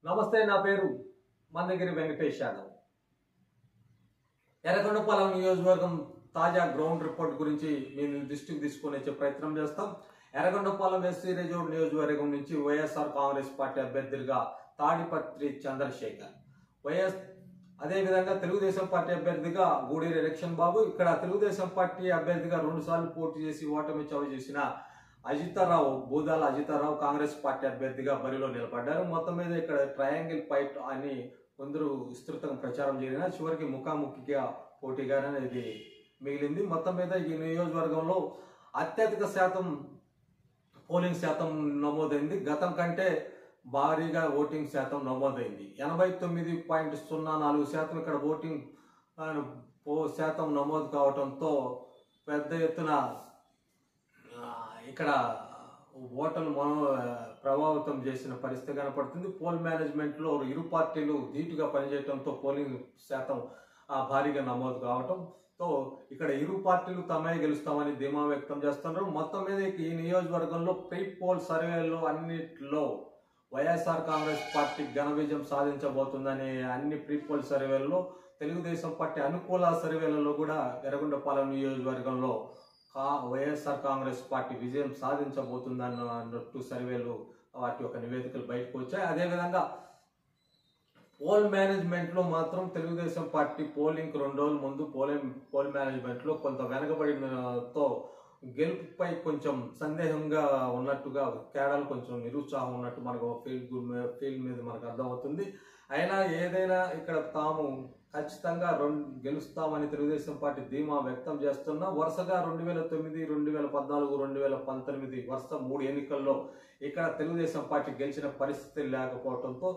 నమస్తే, నా పేరు మందగిరి వెంకటేష్ యాదవ్. ఎర్రగొండపాలెం నియోజకవర్గం తాజా గ్రౌండ్ రిపోర్ట్ గురించి మేము దృష్టికి తీసుకొని వచ్చే ప్రయత్నం చేస్తాం. ఎర్రగొండపాలెం ఎస్సీ రిజర్వ్డ్ నియోజకవర్గం నుంచి వైఎస్ఆర్ కాంగ్రెస్ పార్టీ అభ్యర్థిగా తాడిపత్రి చంద్రశేఖర్, అదేవిధంగా తెలుగుదేశం పార్టీ అభ్యర్థిగా గూడూరి ఎలక్షన్ బాబు. ఇక్కడ తెలుగుదేశం పార్టీ అభ్యర్థిగా 2 సార్లు పోటీ చేసి ఓటమి చవిచూసిన బూదాల అజితారావు కాంగ్రెస్ పార్టీ అభ్యర్థిగా బరిలో నిలబడ్డారు. మొత్తం మీద ఇక్కడ ట్రయాంగిల్ ఫైట్ అని కొందరు విస్తృతంగా ప్రచారం జరిగిన చివరికి ముఖాముఖిగా పోటీగానే ఇది మిగిలింది. మొత్తం మీద ఈ నియోజకవర్గంలో అత్యధిక పోలింగ్ శాతం నమోదైంది. గతం కంటే భారీగా ఓటింగ్ శాతం నమోదైంది. 89.04% ఇక్కడ ఓటింగ్ శాతం నమోదు కావడంతో పెద్ద ఎత్తున ఇక్కడ ఓటర్లు ప్రభావితం చేసిన పరిస్థితి కనపడుతుంది. పోల్ మేనేజ్మెంట్లో ఇరు పార్టీలు ధీటుగా పనిచేయడంతో పోలింగ్ శాతం భారీగా నమోదు కావడంతో ఇక్కడ ఇరు పార్టీలు తమే గెలుస్తామని ధీమా వ్యక్తం చేస్తున్నారు. మొత్తం మీద ఈ నియోజకవర్గంలో ప్రీ పోల్ సర్వేలో అన్నిట్లో వైఎస్ఆర్ కాంగ్రెస్ పార్టీ ఘన విజయం సాధించబోతుందని అన్ని ప్రీ పోల్ సర్వేలలో, తెలుగుదేశం పార్టీ అనుకూల సర్వేలలో కూడా ఎర్రగొండపాలెం నియోజకవర్గంలో వైఎస్ఆర్ కాంగ్రెస్ పార్టీ విజయం సాధించబోతుందన్నట్టు సర్వేలు వాటి యొక్క నివేదికలు బయటకు వచ్చాయి. అదేవిధంగా పోల్ మేనేజ్మెంట్లో మాత్రం తెలుగుదేశం పార్టీ పోలింగ్ 2 రోజుల ముందు పోల్ మేనేజ్మెంట్లో కొంత వెనకబడినతో గెలుపుపై కొంచెం సందేహంగా ఉన్నట్టుగా, తేడాలు కొంచెం నిరుత్సాహం ఉన్నట్టు మనకు ఫీల్డ్ మీద మనకు అర్థమవుతుంది. అయినా ఏదైనా ఇక్కడ తాము ఖచ్చితంగా గెలుస్తామని తెలుగుదేశం పార్టీ ధీమా వ్యక్తం చేస్తున్నా. వరుసగా 2009, 2014, 2019 వరుస 3 ఎన్నికల్లో ఇక్కడ తెలుగుదేశం పార్టీ గెలిచిన పరిస్థితి లేకపోవడంతో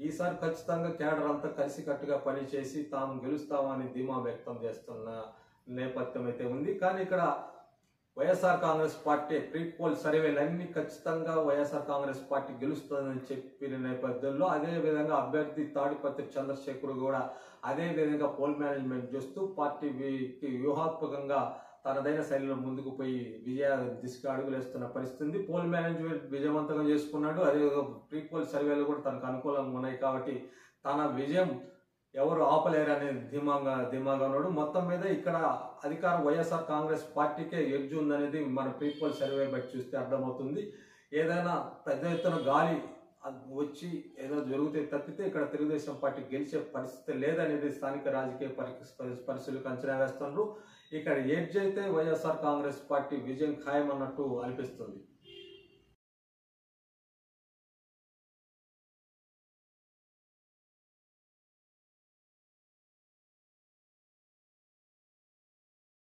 ఈసారి ఖచ్చితంగా కేడర్ అంతా కలిసికట్టుగా పనిచేసి తాము గెలుస్తామని ధీమా వ్యక్తం చేస్తున్న నేపథ్యం అయితే ఉంది. కానీ ఇక్కడ వైఎస్ఆర్ కాంగ్రెస్ పార్టీ ప్రీ పోల్ సర్వేలన్నీ ఖచ్చితంగా వైఎస్ఆర్ కాంగ్రెస్ పార్టీ గెలుస్తుందని చెప్పిన నేపథ్యంలో అదేవిధంగా అభ్యర్థి తాడిపత్రి చంద్రశేఖర్ కూడా అదేవిధంగా పోల్ మేనేజ్మెంట్ చేస్తూ పార్టీకి వ్యూహాత్మకంగా తనదైన శైలిలో ముందుకు పోయి విజయ దిశగా అడుగులేస్తున్న పరిస్థితి. పోల్ మేనేజ్మెంట్ విజయవంతంగా చేసుకున్నాడు. అదేవిధంగా ప్రీ పోల్ సర్వేలు కూడా తనకు అనుకూలంగా ఉన్నాయి కాబట్టి తన విజయం ఎవరు ఆపలేరనే ధీమాగా ఉన్నాడు. మొత్తం మీద ఇక్కడ అధికారం వైఎస్ఆర్ కాంగ్రెస్ పార్టీకే ఎడ్జ్ ఉందనేది మన ప్రీ పోల్ సర్వే బట్టి చూస్తే అర్థమవుతుంది. ఏదైనా పెద్ద ఎత్తున గాలి వచ్చి ఏదో జరిగితే తప్పితే ఇక్కడ తెలుగుదేశం పార్టీ గెలిచే పరిస్థితి లేదనేది స్థానిక రాజకీయ పరిస్థితులకు అంచనా వేస్తున్నారు. ఇక్కడ ఎడ్జ్ అయితే వైఎస్ఆర్ కాంగ్రెస్ పార్టీ విజయం ఖాయం అన్నట్టు అనిపిస్తుంది.